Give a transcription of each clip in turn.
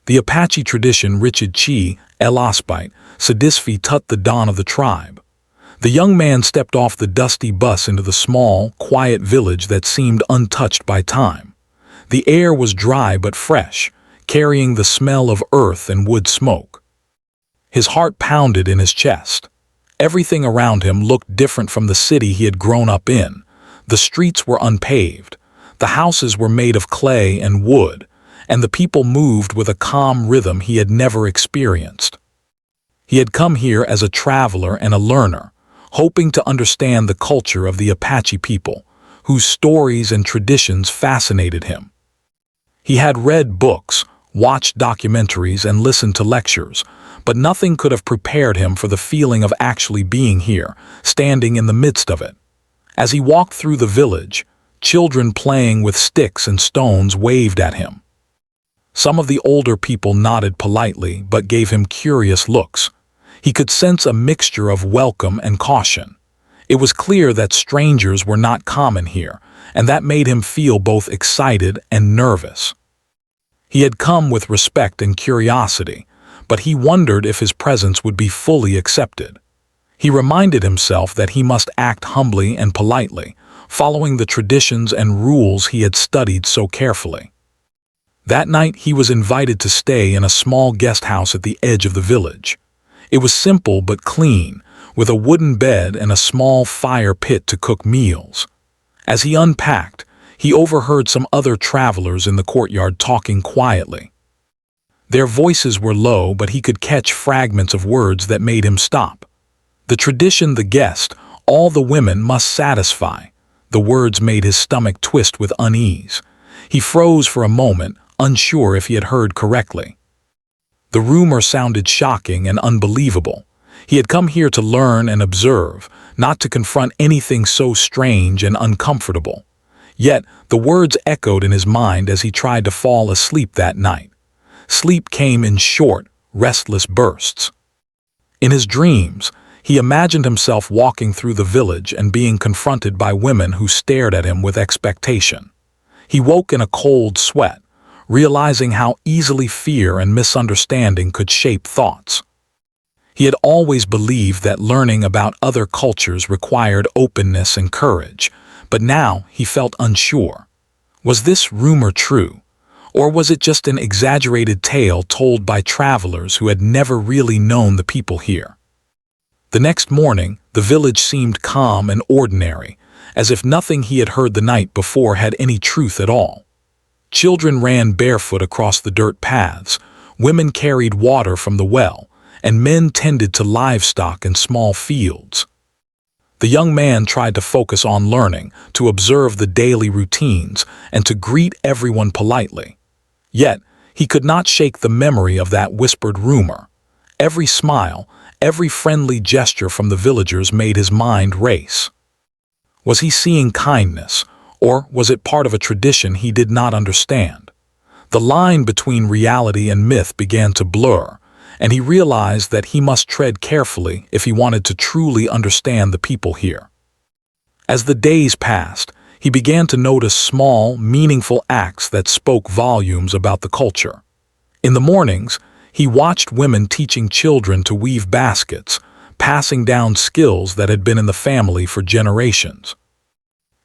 The Apache tradition etched elaspite, soddisfare tut the dawn of the tribe. The young man stepped off the dusty bus into the small, quiet village that seemed untouched by time. The air was dry but fresh, carrying the smell of earth and wood smoke. His heart pounded in his chest. Everything around him looked different from the city he had grown up in. The streets were unpaved, the houses were made of clay and wood, and the people moved with a calm rhythm he had never experienced. He had come here as a traveler and a learner, hoping to understand the culture of the Apache people, whose stories and traditions fascinated him. He had read books, watched documentaries, and listened to lectures, but nothing could have prepared him for the feeling of actually being here, standing in the midst of it. As he walked through the village, children playing with sticks and stones waved at him. Some of the older people nodded politely but gave him curious looks. He could sense a mixture of welcome and caution. It was clear that strangers were not common here, and that made him feel both excited and nervous. He had come with respect and curiosity, but he wondered if his presence would be fully accepted. He reminded himself that he must act humbly and politely, following the traditions and rules he had studied so carefully. That night he was invited to stay in a small guest house at the edge of the village. It was simple but clean, with a wooden bed and a small fire pit to cook meals. As he unpacked, he overheard some other travelers in the courtyard talking quietly. Their voices were low, but he could catch fragments of words that made him stop. The tradition, the guest, all the women must satisfy. The words made his stomach twist with unease. He froze for a moment, unsure if he had heard correctly. The rumor sounded shocking and unbelievable. He had come here to learn and observe, not to confront anything so strange and uncomfortable. Yet, the words echoed in his mind as he tried to fall asleep that night. Sleep came in short, restless bursts. In his dreams, he imagined himself walking through the village and being confronted by women who stared at him with expectation. He woke in a cold sweat, realizing how easily fear and misunderstanding could shape thoughts. He had always believed that learning about other cultures required openness and courage, but now he felt unsure. Was this rumor true, or was it just an exaggerated tale told by travelers who had never really known the people here? The next morning, the village seemed calm and ordinary, as if nothing he had heard the night before had any truth at all. Children ran barefoot across the dirt paths, women carried water from the well, and men tended to livestock in small fields. The young man tried to focus on learning, to observe the daily routines, and to greet everyone politely. Yet, he could not shake the memory of that whispered rumor. Every smile, every friendly gesture from the villagers made his mind race. Was he seeing kindness, or was it part of a tradition he did not understand? The line between reality and myth began to blur, and he realized that he must tread carefully if he wanted to truly understand the people here. As the days passed, he began to notice small, meaningful acts that spoke volumes about the culture. In the mornings, he watched women teaching children to weave baskets, passing down skills that had been in the family for generations.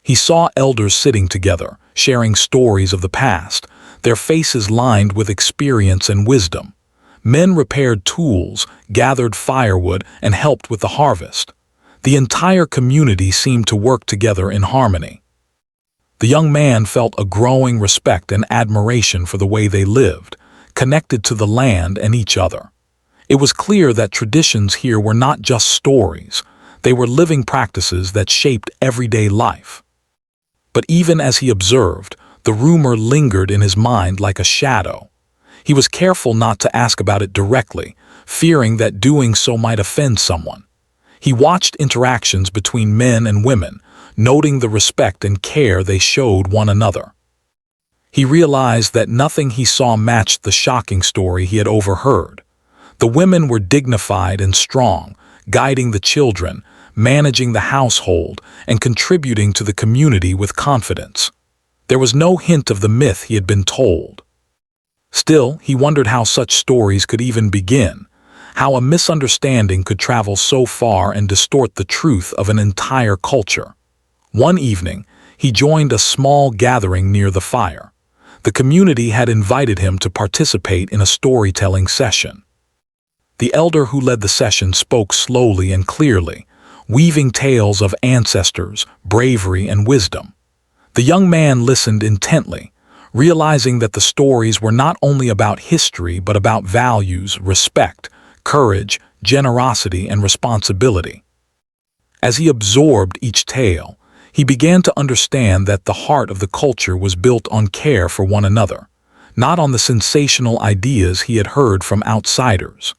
He saw elders sitting together, sharing stories of the past, their faces lined with experience and wisdom. Men repaired tools, gathered firewood, and helped with the harvest. The entire community seemed to work together in harmony. The young man felt a growing respect and admiration for the way they lived, connected to the land and each other. It was clear that traditions here were not just stories, they were living practices that shaped everyday life. But even as he observed, the rumor lingered in his mind like a shadow. He was careful not to ask about it directly, fearing that doing so might offend someone. He watched interactions between men and women, noting the respect and care they showed one another. He realized that nothing he saw matched the shocking story he had overheard. The women were dignified and strong, guiding the children, managing the household, and contributing to the community with confidence. There was no hint of the myth he had been told. Still, he wondered how such stories could even begin, how a misunderstanding could travel so far and distort the truth of an entire culture. One evening, he joined a small gathering near the fire. The community had invited him to participate in a storytelling session. The elder who led the session spoke slowly and clearly, weaving tales of ancestors, bravery, and wisdom. The young man listened intently, realizing that the stories were not only about history but about values, respect, courage, generosity, and responsibility. As he absorbed each tale, he began to understand that the heart of the culture was built on care for one another, not on the sensational ideas he had heard from outsiders.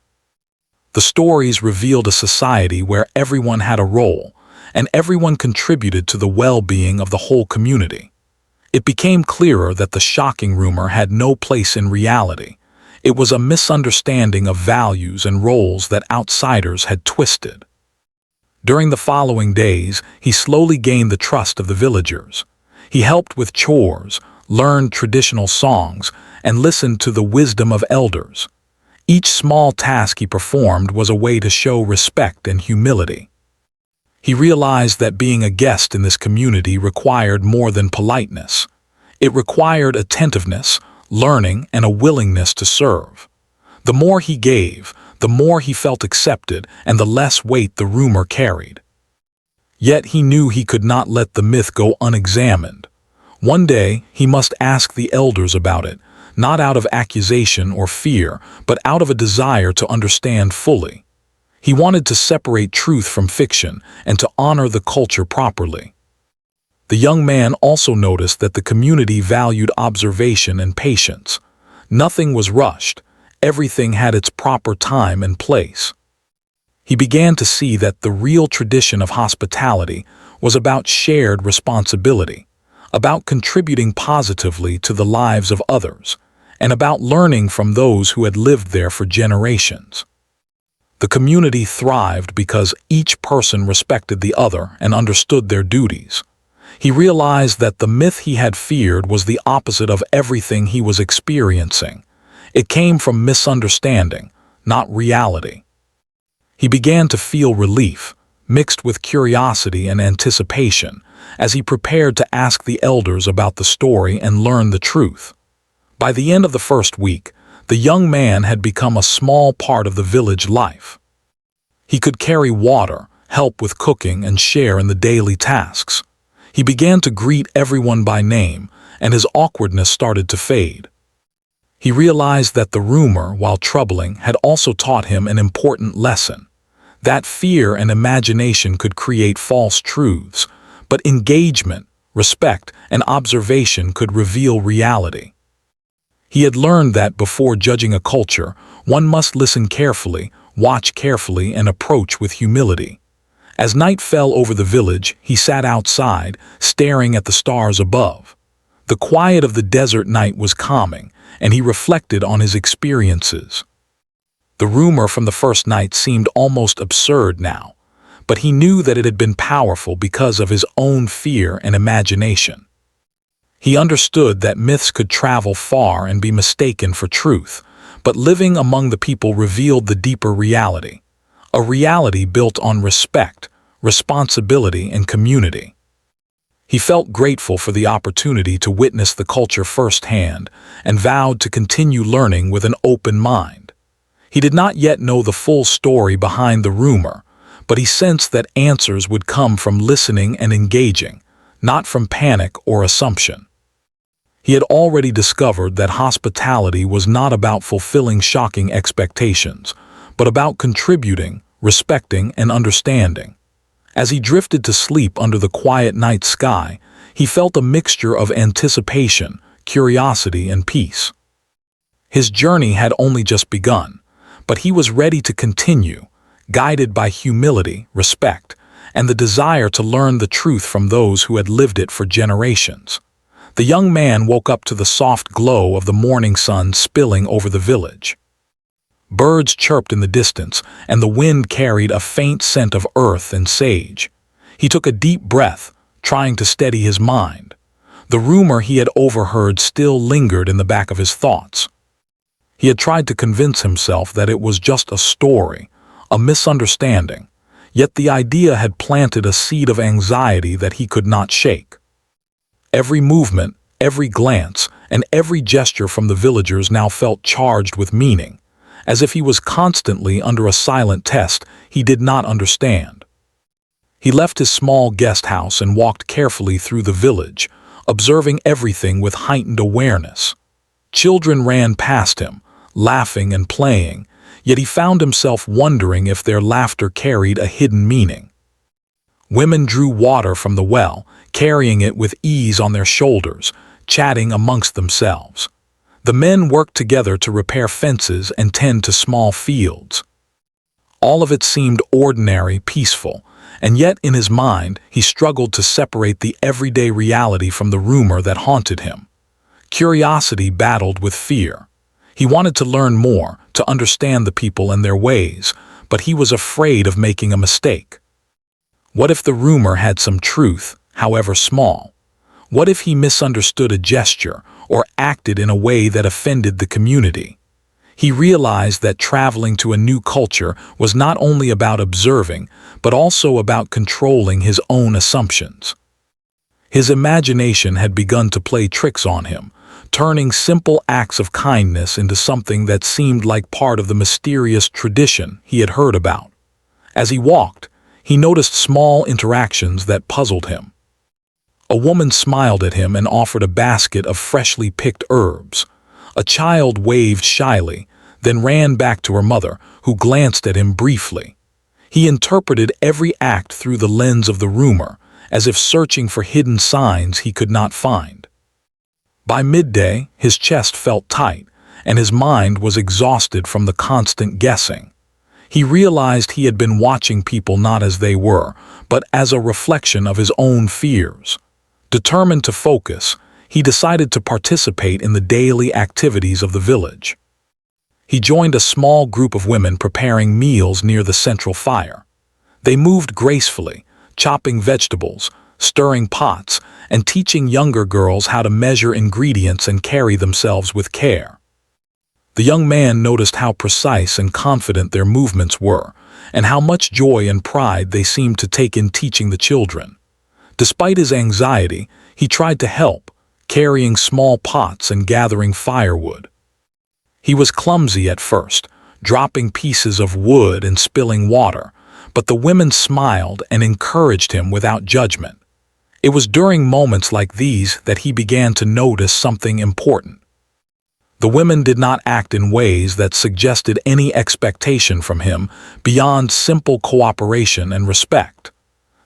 The stories revealed a society where everyone had a role, and everyone contributed to the well-being of the whole community. It became clearer that the shocking rumor had no place in reality. It was a misunderstanding of values and roles that outsiders had twisted. During the following days, he slowly gained the trust of the villagers. He helped with chores, learned traditional songs, and listened to the wisdom of elders. Each small task he performed was a way to show respect and humility. He realized that being a guest in this community required more than politeness. It required attentiveness, learning, and a willingness to serve. The more he gave, the more he felt accepted and the less weight the rumor carried. Yet he knew he could not let the myth go unexamined. One day, he must ask the elders about it, not out of accusation or fear, but out of a desire to understand fully. He wanted to separate truth from fiction and to honor the culture properly. The young man also noticed that the community valued observation and patience. Nothing was rushed. Everything had its proper time and place. He began to see that the real tradition of hospitality was about shared responsibility, about contributing positively to the lives of others, and about learning from those who had lived there for generations. The community thrived because each person respected the other and understood their duties. He realized that the myth he had feared was the opposite of everything he was experiencing. It came from misunderstanding, not reality. He began to feel relief, mixed with curiosity and anticipation, as he prepared to ask the elders about the story and learn the truth. By the end of the first week, the young man had become a small part of the village life. He could carry water, help with cooking, and share in the daily tasks. He began to greet everyone by name, and his awkwardness started to fade. He realized that the rumor, while troubling, had also taught him an important lesson. That fear and imagination could create false truths, but engagement, respect, and observation could reveal reality. He had learned that before judging a culture, one must listen carefully, watch carefully, and approach with humility. As night fell over the village, he sat outside, staring at the stars above. The quiet of the desert night was calming, and he reflected on his experiences. The rumor from the first night seemed almost absurd now, but he knew that it had been powerful because of his own fear and imagination. He understood that myths could travel far and be mistaken for truth, but living among the people revealed the deeper reality, a reality built on respect, responsibility, and community. He felt grateful for the opportunity to witness the culture firsthand and vowed to continue learning with an open mind. He did not yet know the full story behind the rumor, but he sensed that answers would come from listening and engaging, not from panic or assumption. He had already discovered that hospitality was not about fulfilling shocking expectations, but about contributing, respecting, and understanding. As he drifted to sleep under the quiet night sky, he felt a mixture of anticipation, curiosity, and peace. His journey had only just begun, but he was ready to continue, guided by humility, respect, and the desire to learn the truth from those who had lived it for generations. The young man woke up to the soft glow of the morning sun spilling over the village. Birds chirped in the distance, and the wind carried a faint scent of earth and sage. He took a deep breath, trying to steady his mind. The rumor he had overheard still lingered in the back of his thoughts. He had tried to convince himself that it was just a story, a misunderstanding, yet the idea had planted a seed of anxiety that he could not shake. Every movement, every glance, and every gesture from the villagers now felt charged with meaning, as if he was constantly under a silent test he did not understand. He left his small guest house and walked carefully through the village, observing everything with heightened awareness. Children ran past him, laughing and playing, yet he found himself wondering if their laughter carried a hidden meaning. Women drew water from the well, carrying it with ease on their shoulders, chatting amongst themselves. The men worked together to repair fences and tend to small fields. All of it seemed ordinary, peaceful, and yet in his mind he struggled to separate the everyday reality from the rumor that haunted him. Curiosity battled with fear. He wanted to learn more, to understand the people and their ways, but he was afraid of making a mistake. What if the rumor had some truth, however small? What if he misunderstood a gesture or acted in a way that offended the community? He realized that traveling to a new culture was not only about observing, but also about controlling his own assumptions. His imagination had begun to play tricks on him, turning simple acts of kindness into something that seemed like part of the mysterious tradition he had heard about. As he walked, he noticed small interactions that puzzled him. A woman smiled at him and offered a basket of freshly picked herbs. A child waved shyly, then ran back to her mother, who glanced at him briefly. He interpreted every act through the lens of the rumor, as if searching for hidden signs he could not find. By midday, his chest felt tight, and his mind was exhausted from the constant guessing. He realized he had been watching people not as they were, but as a reflection of his own fears. Determined to focus, he decided to participate in the daily activities of the village. He joined a small group of women preparing meals near the central fire. They moved gracefully, chopping vegetables, stirring pots, and teaching younger girls how to measure ingredients and carry themselves with care. The young man noticed how precise and confident their movements were, and how much joy and pride they seemed to take in teaching the children. Despite his anxiety, he tried to help, carrying small pots and gathering firewood. He was clumsy at first, dropping pieces of wood and spilling water, but the women smiled and encouraged him without judgment. It was during moments like these that he began to notice something important. The women did not act in ways that suggested any expectation from him beyond simple cooperation and respect.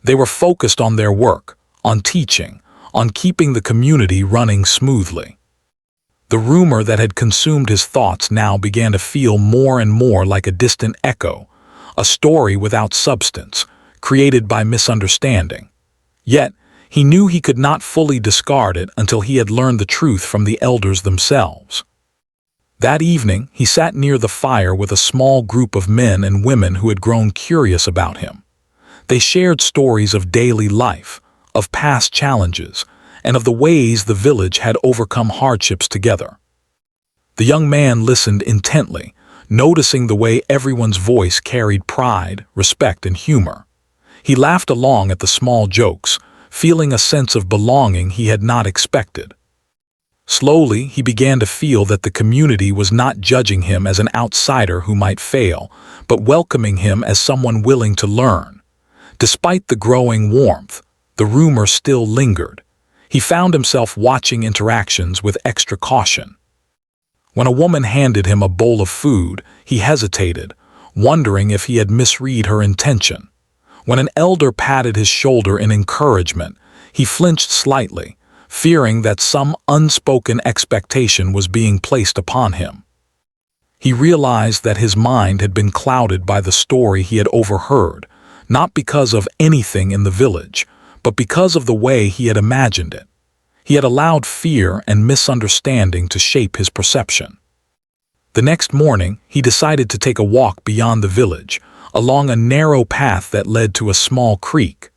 They were focused on their work, on teaching, on keeping the community running smoothly. The rumor that had consumed his thoughts now began to feel more and more like a distant echo, a story without substance, created by misunderstanding. Yet, he knew he could not fully discard it until he had learned the truth from the elders themselves. That evening, he sat near the fire with a small group of men and women who had grown curious about him. They shared stories of daily life, of past challenges, and of the ways the village had overcome hardships together. The young man listened intently, noticing the way everyone's voice carried pride, respect, and humor. He laughed along at the small jokes, feeling a sense of belonging he had not expected. Slowly, he began to feel that the community was not judging him as an outsider who might fail, but welcoming him as someone willing to learn. Despite the growing warmth, the rumor still lingered. He found himself watching interactions with extra caution. When a woman handed him a bowl of food, he hesitated, wondering if he had misread her intention. When an elder patted his shoulder in encouragement, he flinched slightly, fearing that some unspoken expectation was being placed upon him. He realized that his mind had been clouded by the story he had overheard, not because of anything in the village, but because of the way he had imagined it. He had allowed fear and misunderstanding to shape his perception. The next morning, he decided to take a walk beyond the village, along a narrow path that led to a small creek.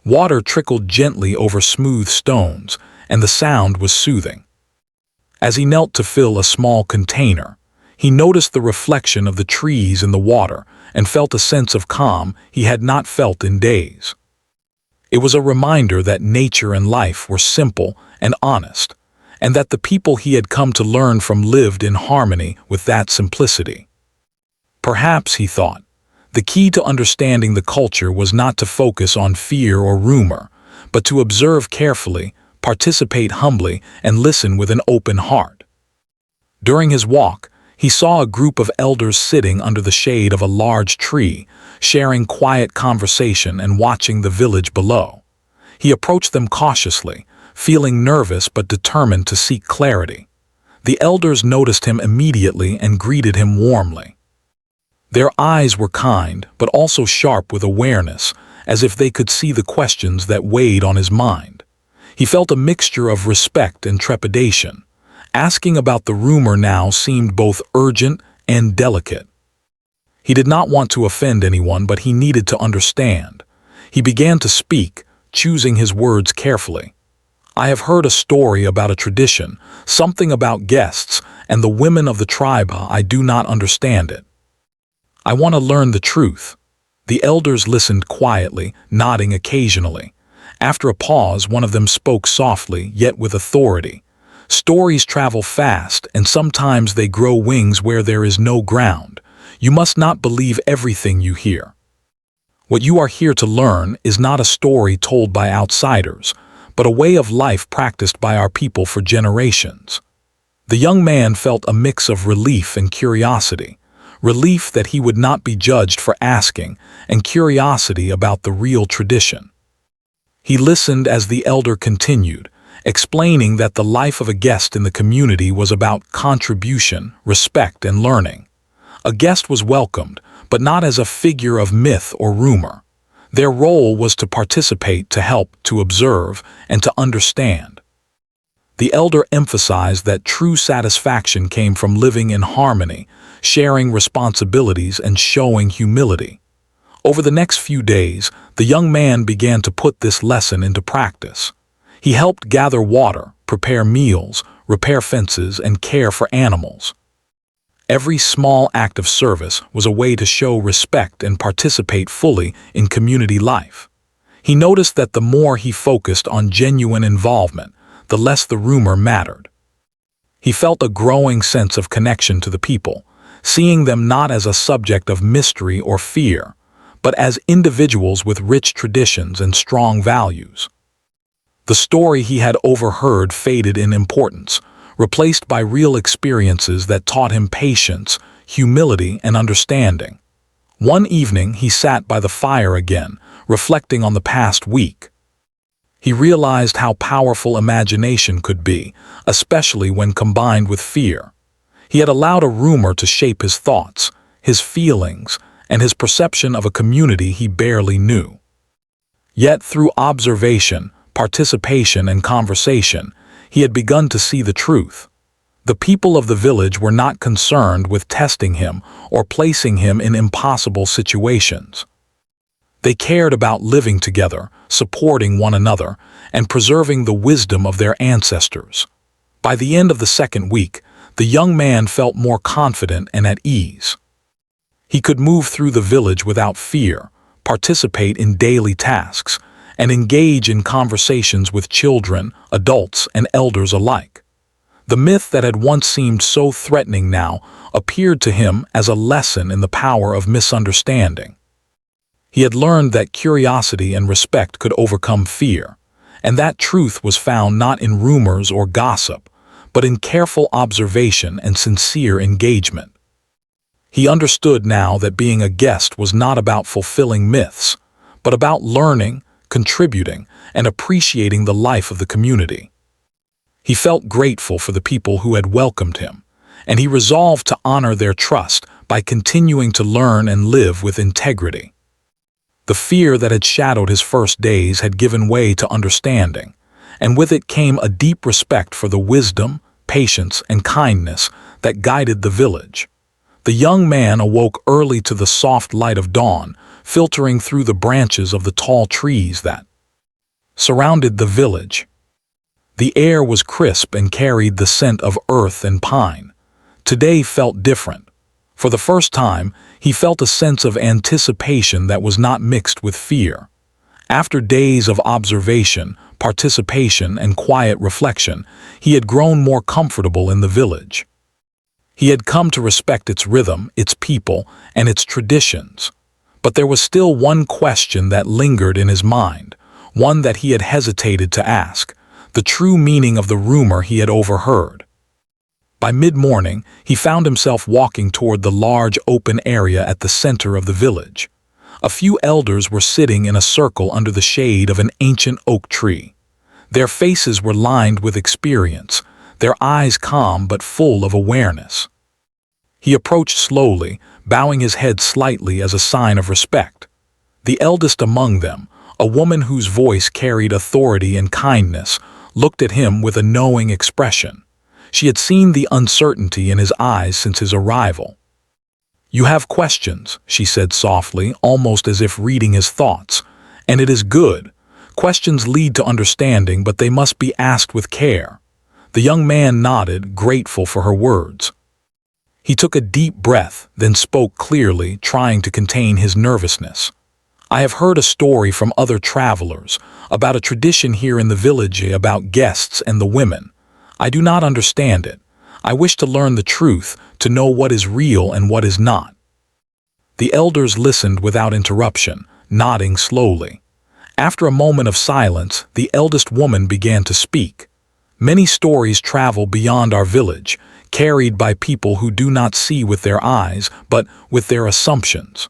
Water trickled gently over smooth stones, and the sound was soothing. As he knelt to fill a small container, He noticed the reflection of the trees in the water and felt a sense of calm he had not felt in days. It was a reminder that nature and life were simple and honest, and that the people he had come to learn from lived in harmony with that simplicity. Perhaps, he thought, the key to understanding the culture was not to focus on fear or rumor, but to observe carefully, participate humbly, and listen with an open heart. During his walk, he saw a group of elders sitting under the shade of a large tree, sharing quiet conversation and watching the village below. He approached them cautiously, feeling nervous but determined to seek clarity. The elders noticed him immediately and greeted him warmly. Their eyes were kind, but also sharp with awareness, as if they could see the questions that weighed on his mind. He felt a mixture of respect and trepidation. Asking about the rumor now seemed both urgent and delicate. He did not want to offend anyone, but he needed to understand. He began to speak, choosing his words carefully. "I have heard a story about a tradition, something about guests, and the women of the tribe. I do not understand it. I want to learn the truth." The elders listened quietly, nodding occasionally. After a pause, one of them spoke softly, yet with authority. "Stories travel fast, and sometimes they grow wings where there is no ground. You must not believe everything you hear. What you are here to learn is not a story told by outsiders, but a way of life practiced by our people for generations." The young man felt a mix of relief and curiosity. Relief that he would not be judged for asking, and curiosity about the real tradition. He listened as the elder continued, explaining that the life of a guest in the community was about contribution, respect, and learning. A guest was welcomed, but not as a figure of myth or rumor. Their role was to participate, to help, to observe, and to understand. The elder emphasized that true satisfaction came from living in harmony, sharing responsibilities, and showing humility. Over the next few days, the young man began to put this lesson into practice. He helped gather water, prepare meals, repair fences, and care for animals. Every small act of service was a way to show respect and participate fully in community life. He noticed that the more he focused on genuine involvement, the less the rumor mattered. He felt a growing sense of connection to the people, seeing them not as a subject of mystery or fear, but as individuals with rich traditions and strong values. The story he had overheard faded in importance, replaced by real experiences that taught him patience, humility, and understanding. One evening, he sat by the fire again, reflecting on the past week. He realized how powerful imagination could be, especially when combined with fear. He had allowed a rumor to shape his thoughts, his feelings, and his perception of a community he barely knew. Yet through observation, participation, and conversation, he had begun to see the truth. The people of the village were not concerned with testing him or placing him in impossible situations. They cared about living together, supporting one another, and preserving the wisdom of their ancestors. By the end of the second week, the young man felt more confident and at ease. He could move through the village without fear, participate in daily tasks, and engage in conversations with children, adults, and elders alike. The myth that had once seemed so threatening now appeared to him as a lesson in the power of misunderstanding. He had learned that curiosity and respect could overcome fear, and that truth was found not in rumors or gossip, but in careful observation and sincere engagement. He understood now that being a guest was not about fulfilling myths, but about learning, contributing, and appreciating the life of the community. He felt grateful for the people who had welcomed him, and he resolved to honor their trust by continuing to learn and live with integrity. The fear that had shadowed his first days had given way to understanding, and with it came a deep respect for the wisdom, patience, and kindness that guided the village. The young man awoke early to the soft light of dawn, filtering through the branches of the tall trees that surrounded the village. The air was crisp and carried the scent of earth and pine. today felt different. For the first time, he felt a sense of anticipation that was not mixed with fear. After days of observation, participation, and quiet reflection, he had grown more comfortable in the village. He had come to respect its rhythm, its people, and its traditions. But there was still one question that lingered in his mind, one that he had hesitated to ask, the true meaning of the rumor he had overheard. By mid-morning, he found himself walking toward the large open area at the center of the village. A few elders were sitting in a circle under the shade of an ancient oak tree. Their faces were lined with experience, their eyes calm but full of awareness. He approached slowly, bowing his head slightly as a sign of respect. The eldest among them, a woman whose voice carried authority and kindness, looked at him with a knowing expression. She had seen the uncertainty in his eyes since his arrival. "You have questions," she said softly, almost as if reading his thoughts. "And it is good. Questions lead to understanding, but they must be asked with care." The young man nodded, grateful for her words. He took a deep breath, then spoke clearly, trying to contain his nervousness. "I have heard a story from other travelers about a tradition here in the village about guests and the women. I do not understand it. I wish to learn the truth, to know what is real and what is not." The elders listened without interruption, nodding slowly. After a moment of silence, the eldest woman began to speak. "Many stories travel beyond our village, carried by people who do not see with their eyes, but with their assumptions.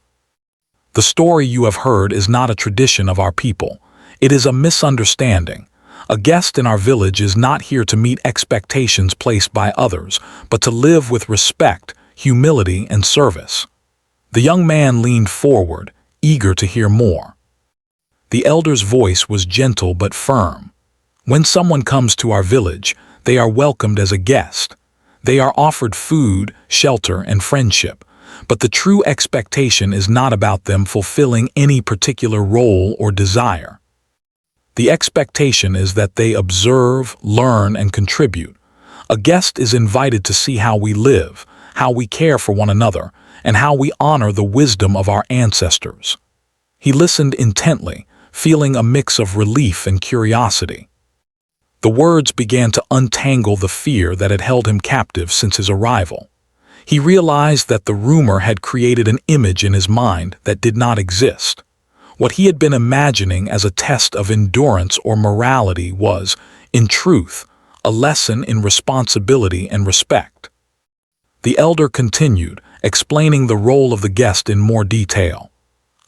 The story you have heard is not a tradition of our people. It is a misunderstanding. A guest in our village is not here to meet expectations placed by others, but to live with respect, humility, and service." The young man leaned forward, eager to hear more. The elder's voice was gentle but firm. "When someone comes to our village, they are welcomed as a guest. They are offered food, shelter, and friendship, but the true expectation is not about them fulfilling any particular role or desire. The expectation is that they observe, learn, and contribute. A guest is invited to see how we live, how we care for one another, and how we honor the wisdom of our ancestors." He listened intently, feeling a mix of relief and curiosity. The words began to untangle the fear that had held him captive since his arrival. He realized that the rumor had created an image in his mind that did not exist. What he had been imagining as a test of endurance or morality was, in truth, a lesson in responsibility and respect. The elder continued, explaining the role of the guest in more detail.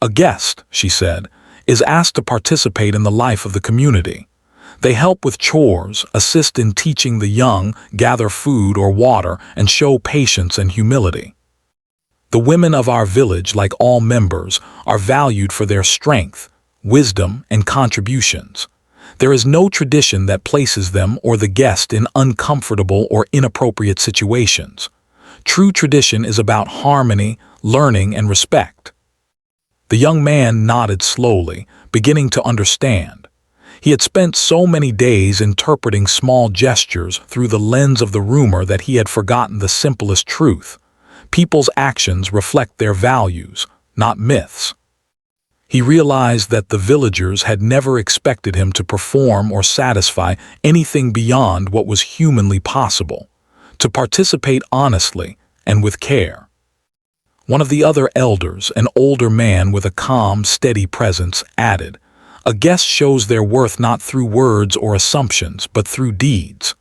"A guest," she said, "is asked to participate in the life of the community. They help with chores, assist in teaching the young, gather food or water, and show patience and humility. The women of our village, like all members, are valued for their strength, wisdom, and contributions. There is no tradition that places them or the guest in uncomfortable or inappropriate situations. True tradition is about harmony, learning, and respect." The young man nodded slowly, beginning to understand. He had spent so many days interpreting small gestures through the lens of the rumor that he had forgotten the simplest truth. People's actions reflect their values, not myths. He realized that the villagers had never expected him to perform or satisfy anything beyond what was humanly possible, to participate honestly and with care. One of the other elders, an older man with a calm, steady presence, added, "A guest shows their worth not through words or assumptions, but through deeds.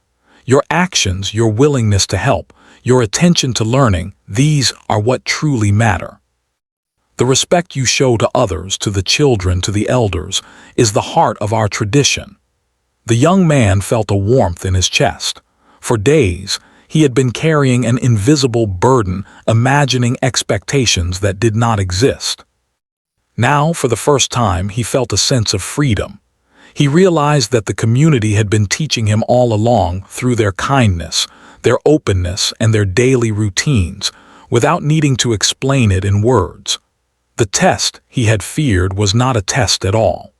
Your actions, your willingness to help, your attention to learning, these are what truly matter. The respect you show to others, to the children, to the elders, is the heart of our tradition." The young man felt a warmth in his chest. For days, he had been carrying an invisible burden, imagining expectations that did not exist. Now, for the first time, he felt a sense of freedom. He realized that the community had been teaching him all along through their kindness, their openness, and their daily routines, without needing to explain it in words. The test he had feared was not a test at all.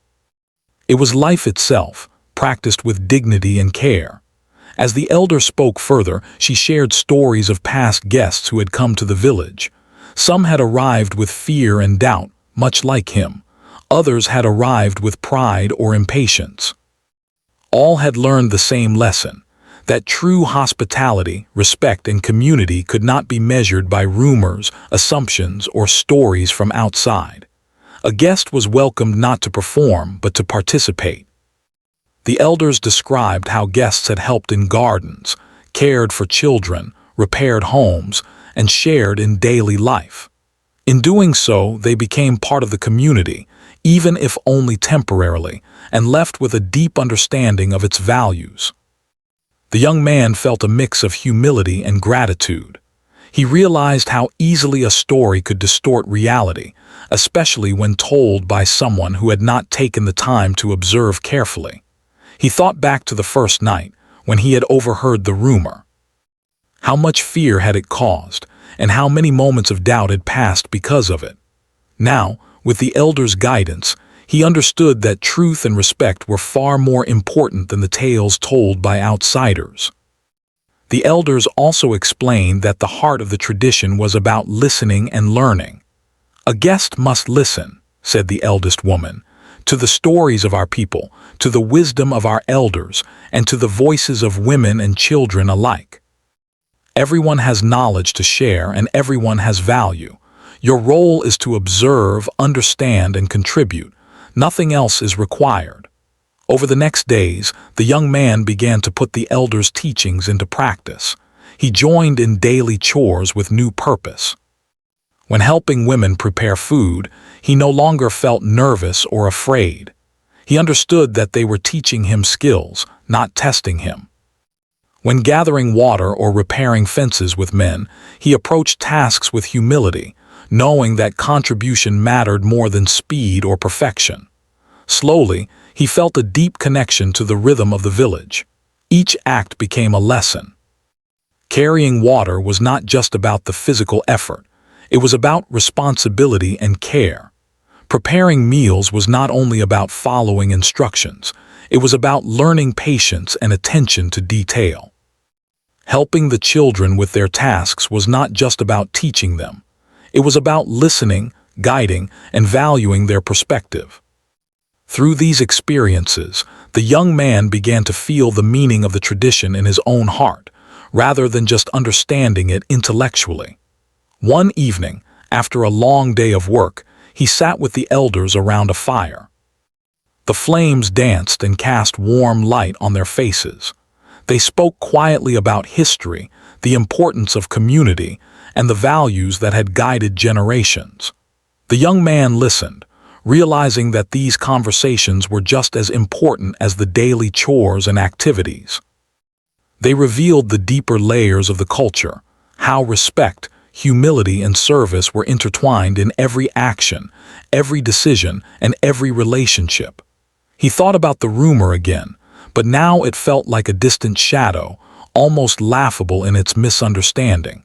It was life itself, practiced with dignity and care. As the elder spoke further, she shared stories of past guests who had come to the village. Some had arrived with fear and doubt, much like him. Others had arrived with pride or impatience. All had learned the same lesson, that true hospitality, respect, and community could not be measured by rumors, assumptions, or stories from outside. A guest was welcomed not to perform, but to participate. The elders described how guests had helped in gardens, cared for children, repaired homes, and shared in daily life. In doing so, they became part of the community, even if only temporarily, and left with a deep understanding of its values. The young man felt a mix of humility and gratitude. He realized how easily a story could distort reality, especially when told by someone who had not taken the time to observe carefully. He thought back to the first night, when he had overheard the rumor. How much fear had it caused, and how many moments of doubt had passed because of it. Now, with the elder's guidance, he understood that truth and respect were far more important than the tales told by outsiders. The elders also explained that the heart of the tradition was about listening and learning. "A guest must listen," said the eldest woman, "to the stories of our people, to the wisdom of our elders, and to the voices of women and children alike. Everyone has knowledge to share, and everyone has value. Your role is to observe, understand, and contribute. Nothing else is required." Over the next days, the young man began to put the elders' teachings into practice. He joined in daily chores with new purpose. When helping women prepare food, he no longer felt nervous or afraid. He understood that they were teaching him skills, not testing him. When gathering water or repairing fences with men, he approached tasks with humility, knowing that contribution mattered more than speed or perfection. Slowly, he felt a deep connection to the rhythm of the village. Each act became a lesson. Carrying water was not just about the physical effort. It was about responsibility and care. Preparing meals was not only about following instructions. It was about learning patience and attention to detail. Helping the children with their tasks was not just about teaching them. It was about listening, guiding, and valuing their perspective. Through these experiences, the young man began to feel the meaning of the tradition in his own heart, rather than just understanding it intellectually. One evening, after a long day of work, he sat with the elders around a fire. The flames danced and cast warm light on their faces. They spoke quietly about history, the importance of community, and the values that had guided generations. The young man listened, realizing that these conversations were just as important as the daily chores and activities. They revealed the deeper layers of the culture, how respect, humility, and service were intertwined in every action, every decision, and every relationship. He thought about the rumor again, but now it felt like a distant shadow, almost laughable in its misunderstanding.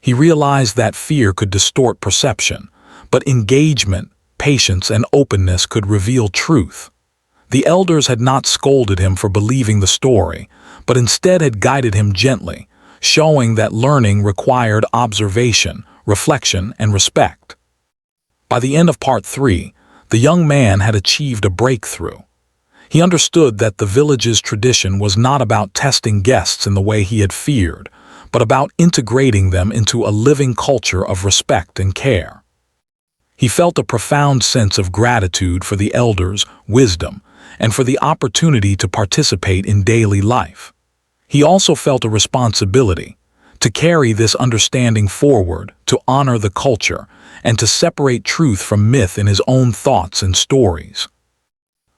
He realized that fear could distort perception, but engagement, patience, and openness could reveal truth. The elders had not scolded him for believing the story, but instead had guided him gently, showing that learning required observation, reflection, and respect. By the end of part 3, the young man had achieved a breakthrough. He understood that the village's tradition was not about testing guests in the way he had feared, but about integrating them into a living culture of respect and care. He felt a profound sense of gratitude for the elders' wisdom and for the opportunity to participate in daily life. He also felt a responsibility to carry this understanding forward, to honor the culture, and to separate truth from myth in his own thoughts and stories.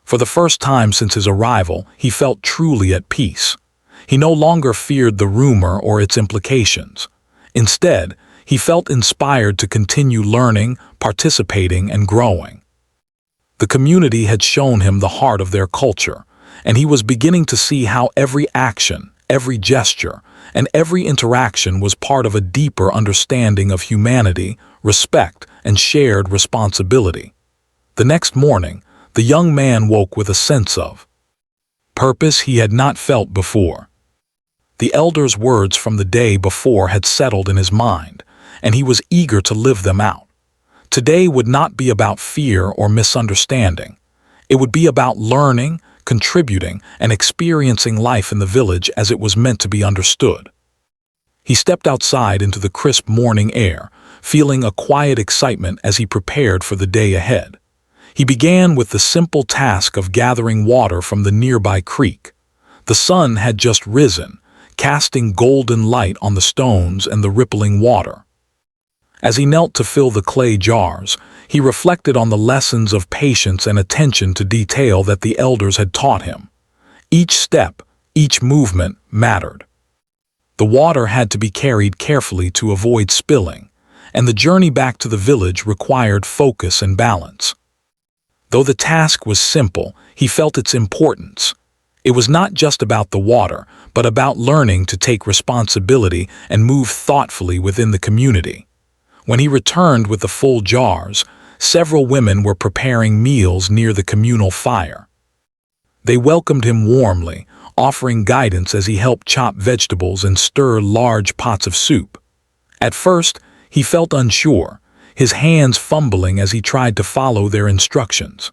For the first time since his arrival, he felt truly at peace. He no longer feared the rumor or its implications. Instead, he felt inspired to continue learning, participating, and growing. The community had shown him the heart of their culture, and he was beginning to see how every action, every gesture, and every interaction was part of a deeper understanding of humanity, respect, and shared responsibility. The next morning, the young man woke with a sense of purpose he had not felt before. The elder's words from the day before had settled in his mind, and he was eager to live them out. Today would not be about fear or misunderstanding. It would be about learning, contributing, and experiencing life in the village as it was meant to be understood. He stepped outside into the crisp morning air, feeling a quiet excitement as he prepared for the day ahead. He began with the simple task of gathering water from the nearby creek. The sun had just risen, casting golden light on the stones and the rippling water. As he knelt to fill the clay jars, he reflected on the lessons of patience and attention to detail that the elders had taught him. Each step, each movement mattered. The water had to be carried carefully to avoid spilling, and the journey back to the village required focus and balance. Though the task was simple, he felt its importance. It was not just about the water, but about learning to take responsibility and move thoughtfully within the community. When he returned with the full jars, several women were preparing meals near the communal fire. They welcomed him warmly, offering guidance as he helped chop vegetables and stir large pots of soup. At first, he felt unsure, his hands fumbling as he tried to follow their instructions.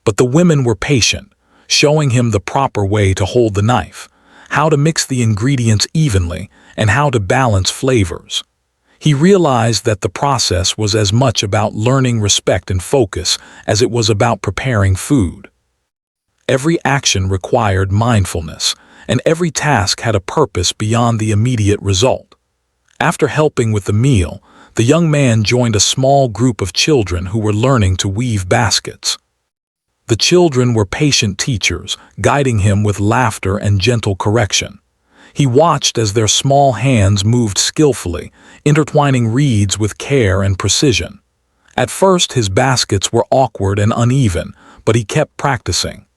But the women were patient, showing him the proper way to hold the knife, how to mix the ingredients evenly, and how to balance flavors. He realized that the process was as much about learning respect and focus as it was about preparing food. Every action required mindfulness, and every task had a purpose beyond the immediate result. After helping with the meal, the young man joined a small group of children who were learning to weave baskets. The children were patient teachers, guiding him with laughter and gentle correction. He watched as their small hands moved skillfully, intertwining reeds with care and precision. At first, his baskets were awkward and uneven, but he kept practicing.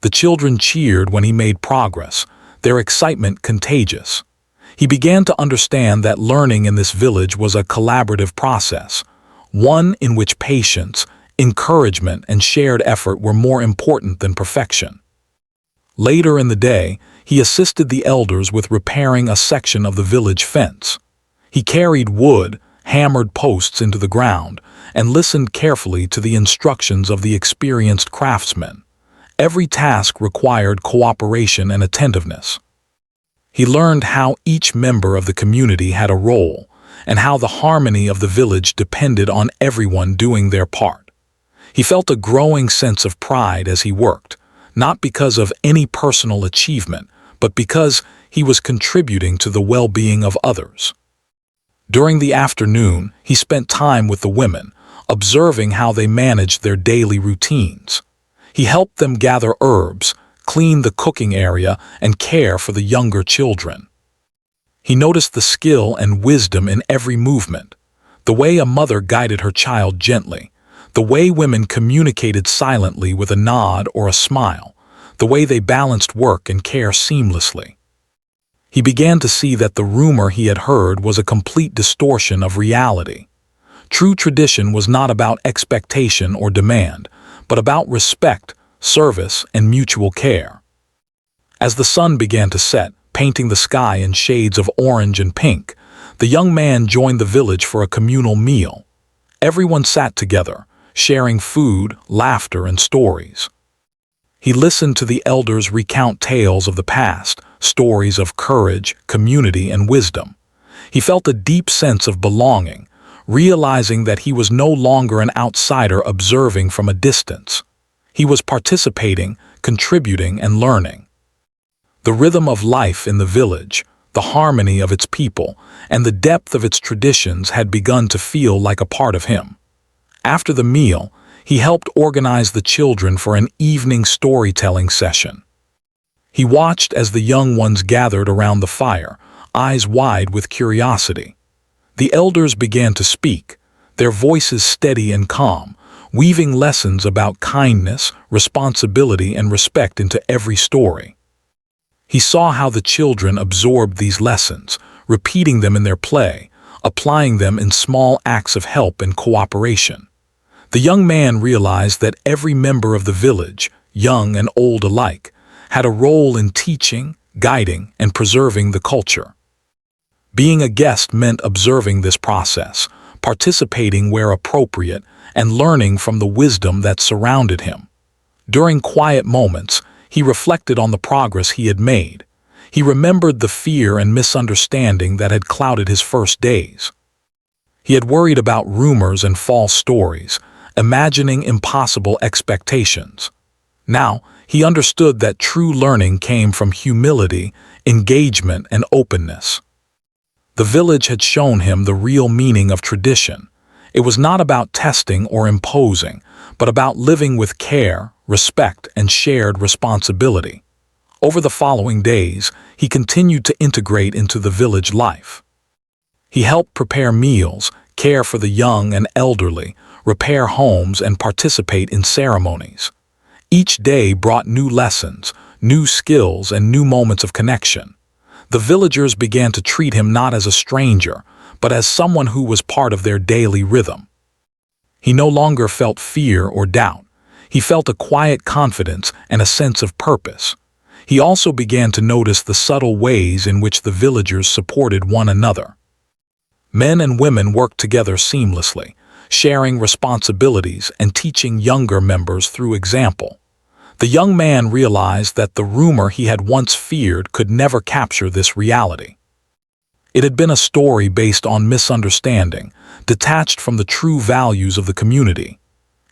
The children cheered when he made progress, their excitement contagious. He began to understand that learning in this village was a collaborative process, one in which patience, encouragement, and shared effort were more important than perfection. Later in the day, he assisted the elders with repairing a section of the village fence. He carried wood, hammered posts into the ground, and listened carefully to the instructions of the experienced craftsmen. Every task required cooperation and attentiveness. He learned how each member of the community had a role, and how the harmony of the village depended on everyone doing their part. He felt a growing sense of pride as he worked, not because of any personal achievement, but because he was contributing to the well-being of others. During the afternoon, he spent time with the women, observing how they managed their daily routines. He helped them gather herbs, clean the cooking area, and care for the younger children. He noticed the skill and wisdom in every movement, the way a mother guided her child gently, the way women communicated silently with a nod or a smile, the way they balanced work and care seamlessly. He began to see that the rumor he had heard was a complete distortion of reality. True tradition was not about expectation or demand, but about respect, service, and mutual care. As the sun began to set, painting the sky in shades of orange and pink, the young man joined the village for a communal meal. Everyone sat together, sharing food, laughter, and stories. He listened to the elders recount tales of the past, stories of courage, community, and wisdom. He felt a deep sense of belonging, realizing that he was no longer an outsider observing from a distance. He was participating, contributing, and learning. The rhythm of life in the village, the harmony of its people, and the depth of its traditions had begun to feel like a part of him. After the meal, he helped organize the children for an evening storytelling session. He watched as the young ones gathered around the fire, eyes wide with curiosity. The elders began to speak, their voices steady and calm, weaving lessons about kindness, responsibility, and respect into every story. He saw how the children absorbed these lessons, repeating them in their play, applying them in small acts of help and cooperation. The young man realized that every member of the village, young and old alike, had a role in teaching, guiding, and preserving the culture. Being a guest meant observing this process, participating where appropriate, and learning from the wisdom that surrounded him. During quiet moments, he reflected on the progress he had made. He remembered the fear and misunderstanding that had clouded his first days. He had worried about rumors and false stories, imagining impossible expectations. Now, he understood that true learning came from humility, engagement, and openness. The village had shown him the real meaning of tradition. It was not about testing or imposing, but about living with care, respect, and shared responsibility. Over the following days, he continued to integrate into the village life. He helped prepare meals, care for the young and elderly, repair homes, and participate in ceremonies. Each day brought new lessons, new skills, and new moments of connection. The villagers began to treat him not as a stranger, but as someone who was part of their daily rhythm. He no longer felt fear or doubt. He felt a quiet confidence and a sense of purpose. He also began to notice the subtle ways in which the villagers supported one another. Men and women worked together seamlessly, sharing responsibilities and teaching younger members through example. The young man realized that the rumor he had once feared could never capture this reality. It had been a story based on misunderstanding, detached from the true values of the community.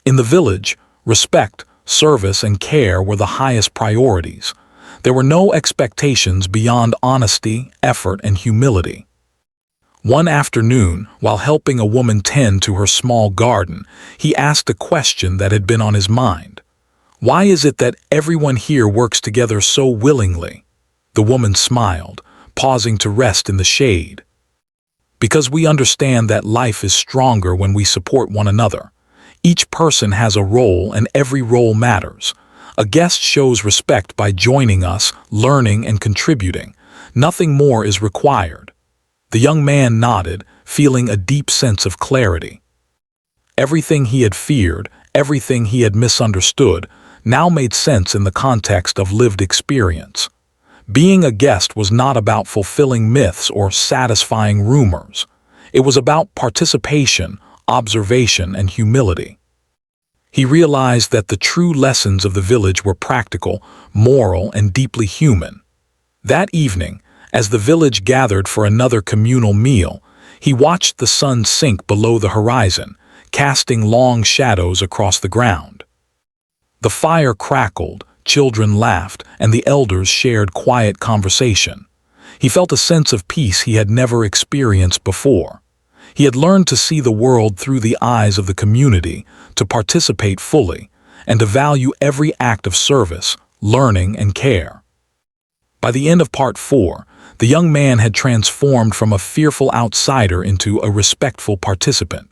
In the village, respect, service, and care were the highest priorities. There were no expectations beyond honesty, effort, and humility. One afternoon, while helping a woman tend to her small garden, he asked a question that had been on his mind. "Why is it that everyone here works together so willingly?" The woman smiled, pausing to rest in the shade. "Because we understand that life is stronger when we support one another. Each person has a role and every role matters. A guest shows respect by joining us, learning, and contributing. Nothing more is required." The young man nodded, feeling a deep sense of clarity. Everything he had feared, everything he had misunderstood, now made sense in the context of lived experience. Being a guest was not about fulfilling myths or satisfying rumors. It was about participation, observation, and humility. He realized that the true lessons of the village were practical, moral, and deeply human. That evening, as the village gathered for another communal meal, he watched the sun sink below the horizon, casting long shadows across the ground. The fire crackled, children laughed, and the elders shared quiet conversation. He felt a sense of peace he had never experienced before. He had learned to see the world through the eyes of the community, to participate fully, and to value every act of service, learning, and care. By the end of Part 4, the young man had transformed from a fearful outsider into a respectful participant.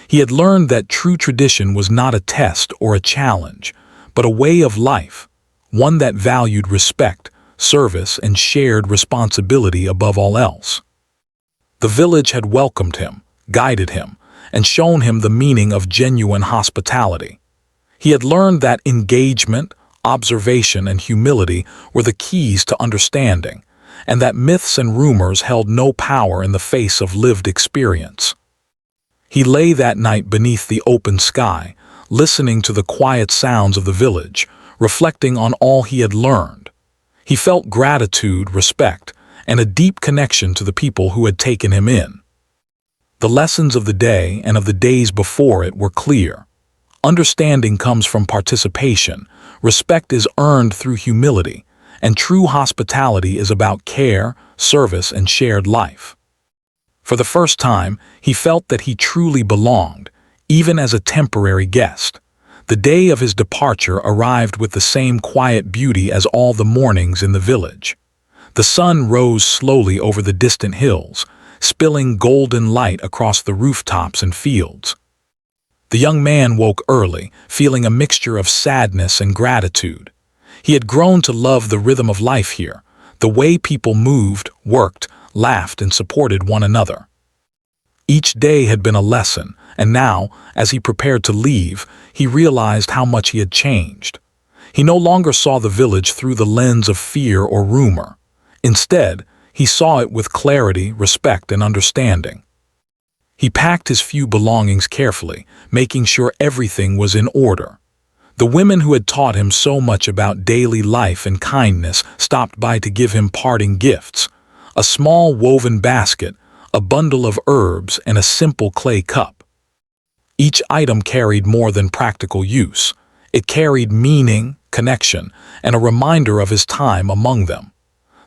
He had learned that true tradition was not a test or a challenge, but a way of life, one that valued respect, service, and shared responsibility above all else. The village had welcomed him, guided him, and shown him the meaning of genuine hospitality. He had learned that engagement, observation, and humility were the keys to understanding, and that myths and rumors held no power in the face of lived experience. He lay that night beneath the open sky, listening to the quiet sounds of the village, reflecting on all he had learned. He felt gratitude, respect, and a deep connection to the people who had taken him in. The lessons of the day and of the days before it were clear. Understanding comes from participation, respect is earned through humility, and true hospitality is about care, service, and shared life. For the first time, he felt that he truly belonged, even as a temporary guest. The day of his departure arrived with the same quiet beauty as all the mornings in the village. The sun rose slowly over the distant hills, spilling golden light across the rooftops and fields. The young man woke early, feeling a mixture of sadness and gratitude. He had grown to love the rhythm of life here, the way people moved, worked, laughed, and supported one another. Each day had been a lesson, and now, as he prepared to leave, he realized how much he had changed. He no longer saw the village through the lens of fear or rumor. Instead, he saw it with clarity, respect, and understanding. He packed his few belongings carefully, making sure everything was in order. The women who had taught him so much about daily life and kindness stopped by to give him parting gifts: a small woven basket, a bundle of herbs, and a simple clay cup. Each item carried more than practical use. It carried meaning, connection, and a reminder of his time among them.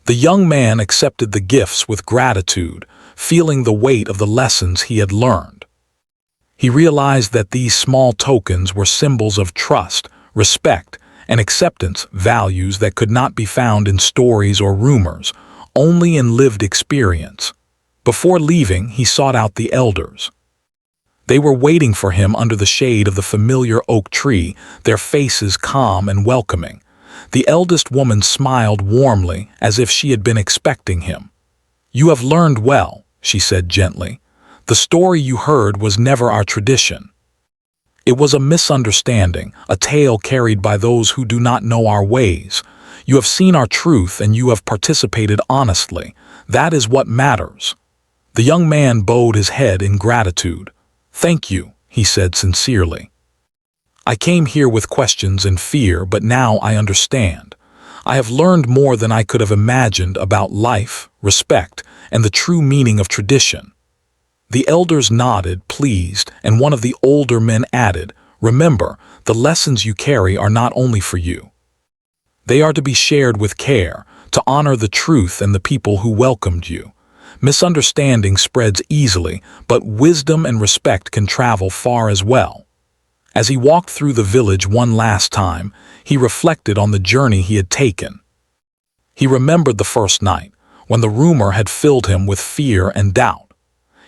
The young man accepted the gifts with gratitude, feeling the weight of the lessons he had learned. He realized that these small tokens were symbols of trust, respect, and acceptance, values that could not be found in stories or rumors, only in lived experience. Before leaving, he sought out the elders. They were waiting for him under the shade of the familiar oak tree, their faces calm and welcoming. The eldest woman smiled warmly, as if she had been expecting him. "You have learned well," she said gently. "The story you heard was never our tradition. It was a misunderstanding, a tale carried by those who do not know our ways. You have seen our truth and you have participated honestly. That is what matters." The young man bowed his head in gratitude. "Thank you," he said sincerely. "I came here with questions and fear, but now I understand. I have learned more than I could have imagined about life, respect, and the true meaning of tradition." The elders nodded, pleased, and one of the older men added, "Remember, the lessons you carry are not only for you. They are to be shared with care, to honor the truth and the people who welcomed you. Misunderstanding spreads easily, but wisdom and respect can travel far as well." As he walked through the village one last time, he reflected on the journey he had taken. He remembered the first night, when the rumor had filled him with fear and doubt.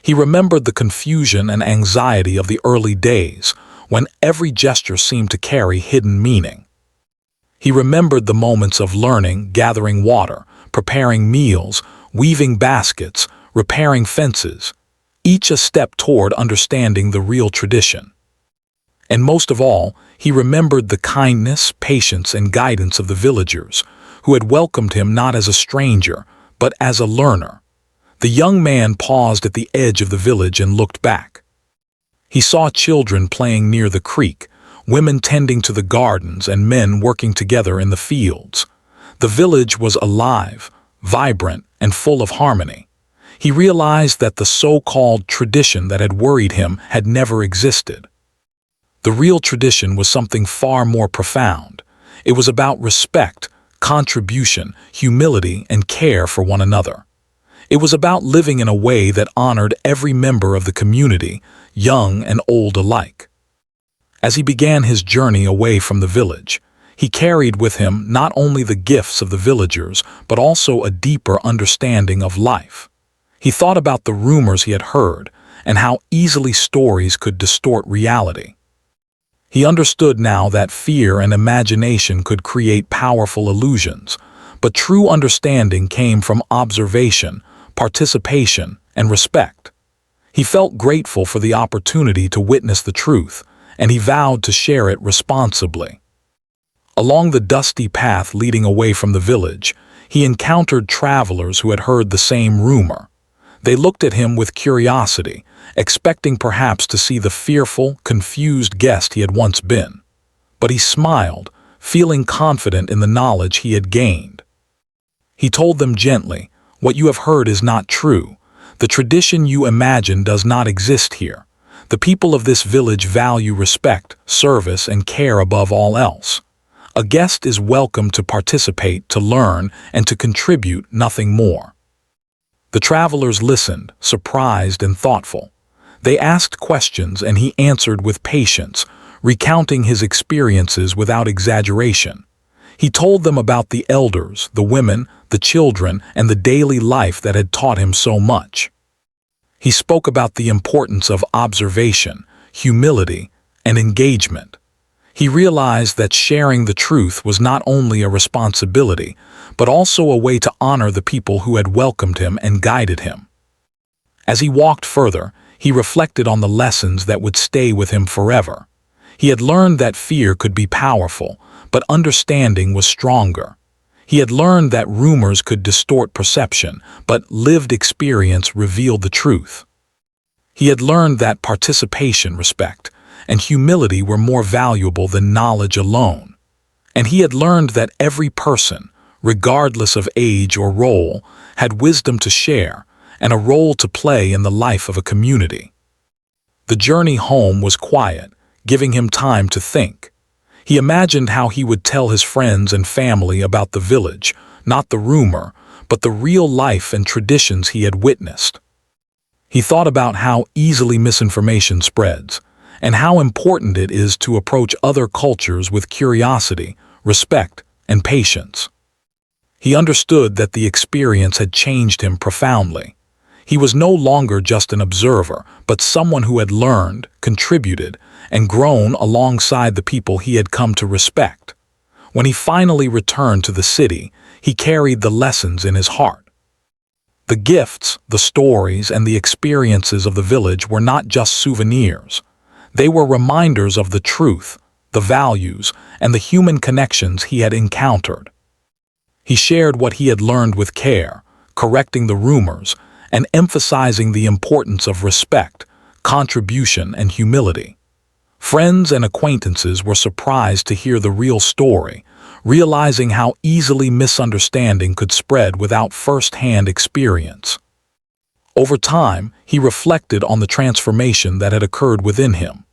He remembered the confusion and anxiety of the early days, when every gesture seemed to carry hidden meaning. He remembered the moments of learning, gathering water, preparing meals, weaving baskets, repairing fences, each a step toward understanding the real tradition. And most of all, he remembered the kindness, patience, and guidance of the villagers, who had welcomed him not as a stranger, but as a learner. The young man paused at the edge of the village and looked back. He saw children playing near the creek, women tending to the gardens, and men working together in the fields. The village was alive, vibrant, and full of harmony. He realized that the so-called tradition that had worried him had never existed. The real tradition was something far more profound. It was about respect, contribution, humility, and care for one another. It was about living in a way that honored every member of the community, young and old alike. As he began his journey away from the village, he carried with him not only the gifts of the villagers, but also a deeper understanding of life. He thought about the rumors he had heard and how easily stories could distort reality. He understood now that fear and imagination could create powerful illusions, but true understanding came from observation, participation, and respect. He felt grateful for the opportunity to witness the truth, and he vowed to share it responsibly. Along the dusty path leading away from the village, he encountered travelers who had heard the same rumor. They looked at him with curiosity, expecting perhaps to see the fearful, confused guest he had once been. But he smiled, feeling confident in the knowledge he had gained. He told them gently, "What you have heard is not true. The tradition you imagine does not exist here. The people of this village value respect, service, and care above all else. A guest is welcome to participate, to learn, and to contribute, nothing more." The travelers listened, surprised and thoughtful. They asked questions and he answered with patience, recounting his experiences without exaggeration. He told them about the elders, the women, the children, and the daily life that had taught him so much. He spoke about the importance of observation, humility, and engagement. He realized that sharing the truth was not only a responsibility, but also a way to honor the people who had welcomed him and guided him. As he walked further, he reflected on the lessons that would stay with him forever. He had learned that fear could be powerful, but understanding was stronger. He had learned that rumors could distort perception, but lived experience revealed the truth. He had learned that participation, respect, and humility were more valuable than knowledge alone. And he had learned that every person, regardless of age or role, had wisdom to share and a role to play in the life of a community. The journey home was quiet, giving him time to think. He imagined how he would tell his friends and family about the village, not the rumor, but the real life and traditions he had witnessed. He thought about how easily misinformation spreads, and how important it is to approach other cultures with curiosity, respect, and patience. He understood that the experience had changed him profoundly. He was no longer just an observer, but someone who had learned, contributed, and grown alongside the people he had come to respect. When he finally returned to the city, he carried the lessons in his heart. The gifts, the stories, and the experiences of the village were not just souvenirs. They were reminders of the truth, the values, and the human connections he had encountered. He shared what he had learned with care, correcting the rumors, and emphasizing the importance of respect, contribution, and humility. Friends and acquaintances were surprised to hear the real story, realizing how easily misunderstanding could spread without first-hand experience. Over time, he reflected on the transformation that had occurred within him.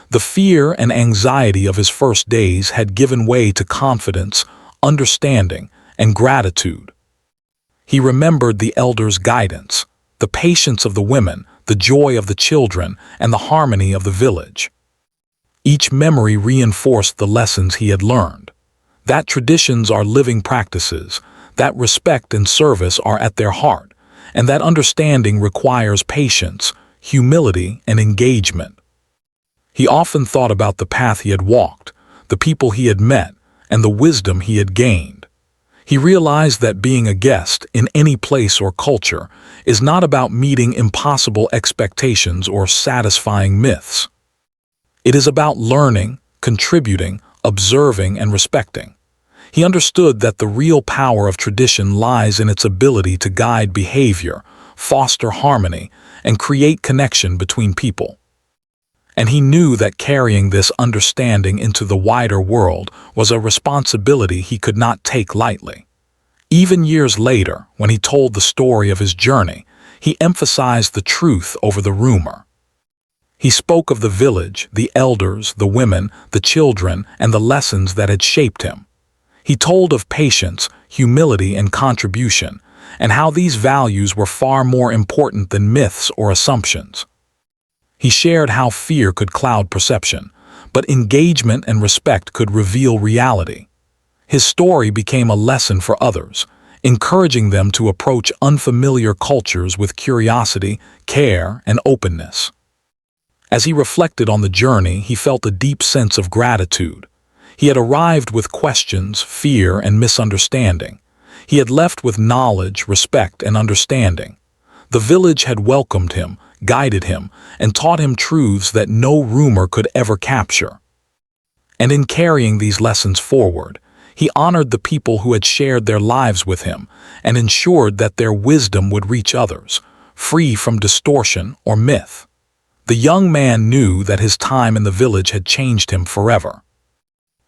The fear and anxiety of his first days had given way to confidence, understanding, and gratitude. He remembered the elders' guidance, the patience of the women, the joy of the children, and the harmony of the village. Each memory reinforced the lessons he had learned. That traditions are living practices, that respect and service are at their heart, and that understanding requires patience, humility, and engagement. He often thought about the path he had walked, the people he had met, and the wisdom he had gained. He realized that being a guest in any place or culture is not about meeting impossible expectations or satisfying myths. It is about learning, contributing, observing, and respecting. He understood that the real power of tradition lies in its ability to guide behavior, foster harmony, and create connection between people. And he knew that carrying this understanding into the wider world was a responsibility he could not take lightly. Even years later, when he told the story of his journey, he emphasized the truth over the rumor. He spoke of the village, the elders, the women, the children, and the lessons that had shaped him. He told of patience, humility, and contribution, and how these values were far more important than myths or assumptions. He shared how fear could cloud perception, but engagement and respect could reveal reality. His story became a lesson for others, encouraging them to approach unfamiliar cultures with curiosity, care, and openness. As he reflected on the journey, he felt a deep sense of gratitude. He had arrived with questions, fear, and misunderstanding. He had left with knowledge, respect, and understanding. The village had welcomed him, guided him, and taught him truths that no rumor could ever capture. And in carrying these lessons forward, he honored the people who had shared their lives with him and ensured that their wisdom would reach others, free from distortion or myth. The young man knew that his time in the village had changed him forever.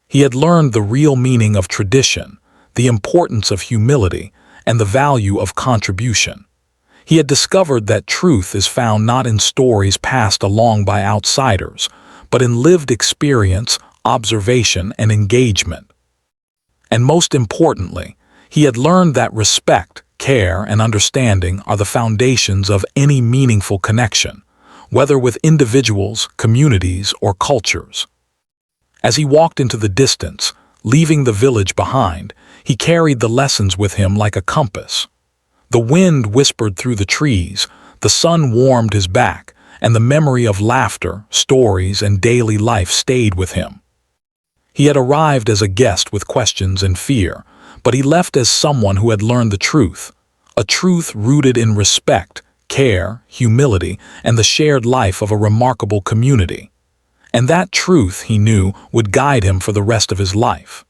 He had learned the real meaning of tradition, the importance of humility, and the value of contribution. He had discovered that truth is found not in stories passed along by outsiders, but in lived experience, observation, and engagement. And most importantly, he had learned that respect, care, and understanding are the foundations of any meaningful connection, whether with individuals, communities, or cultures. As he walked into the distance, leaving the village behind, he carried the lessons with him like a compass. The wind whispered through the trees, the sun warmed his back, and the memory of laughter, stories, and daily life stayed with him. He had arrived as a guest with questions and fear, but he left as someone who had learned the truth, a truth rooted in respect, care, humility, and the shared life of a remarkable community. And that truth, he knew, would guide him for the rest of his life.